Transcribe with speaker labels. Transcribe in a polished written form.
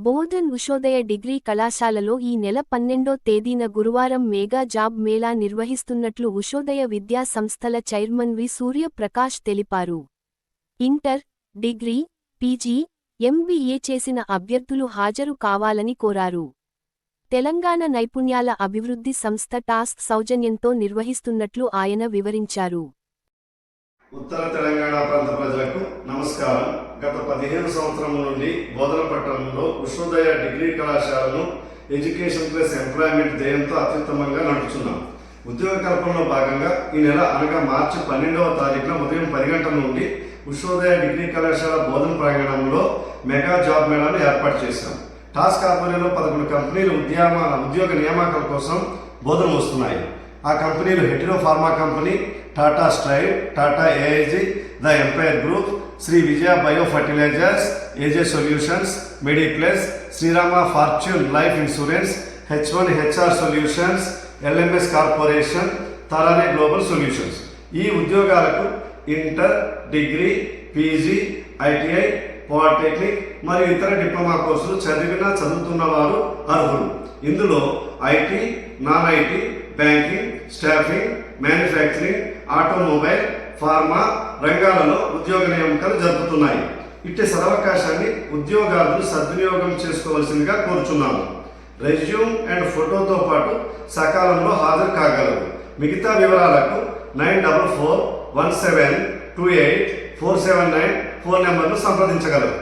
Speaker 1: Bodhan Ushodaya degree కళాశాలలో ఈ నెల 12వ తేదీన గురువారం మెగా జాబ్ మేళా నిర్వహిస్తున్నట్లు ఉషోదయ విద్యా సంస్థల చైర్మన్ వి సూర్యప్రకాష్ తెలిపారు. ఇంటర్, డిగ్రీ, పీజీ, ఎంబీఏ చేసిన అభ్యర్థులు హాజరు కావాలని కోరారు. తెలంగాణ నైపుణ్యాల అభివృద్ధి సంస్థ టాస్క్ సౌజన్యంతో నిర్వహిస్తున్నట్లు ఆయన వివరించారు.
Speaker 2: ఉత్తర తెలంగాణ ప్రాంత ప్రజలకు నమస్కారం. గత 15 సంవత్సరముల నుండి బోధన పట్టణంలో ఉషోదయ డిగ్రీ కళాశాలను ఎడ్యుకేషన్ ప్లస్ ఎంప్లాయ్మెంట్ ధ్యేయంతో అత్యుత్తమంగా నడుపుతున్నాం. ఉద్యోగ కల్పనలో భాగంగా ఈ నెల అనగా మార్చి 12వ తారీఖున ఉదయం 10 గంటల నుండి ఉషోదయ డిగ్రీ కళాశాల బోధన ప్రాంగణంలో మెగా జాబ్ మేళాను ఏర్పాటు చేశాం. టాస్క్ ఆధ్వర్యంలో 11 కంపెనీలు ఉద్యోగ నియామకాల కోసం బోధన వస్తున్నాయి. ఆ కంపెనీలు Hetero pharma company, Tata strive, Tata AIG, the empire group, Shri Vijaya bio fertilisers, AJ solutions, Mediplus, Sriram fortune life insurance, H1 HR solutions, LMS corporation, Tarane global solutions. ఈ ఉద్యోగాలకు inter, degree, PG, ITI, polytechnic మరియు ఇతర డిప్లొమా కోర్సులు చదువుతున్న వారు అర్హులు. ఇందులో IT, non IT, banking, staffing, manufacturing, automobile, pharma రంగాలలో ఉద్యోగ నియామకాలు జరుపుతున్నాయి. ఇట్టి సదవకాశాన్ని ఉద్యోగార్థులు సద్వినియోగం చేసుకోవాల్సిందిగా కోరుచున్నాము. రెజ్యూమ్ అండ్ ఫోటోతో పాటు సకాలంలో హాజరు కాగలరు. మిగతా వివరాలకు 9441728479 ఫోన్ నెంబర్ను సంప్రదించగలరు.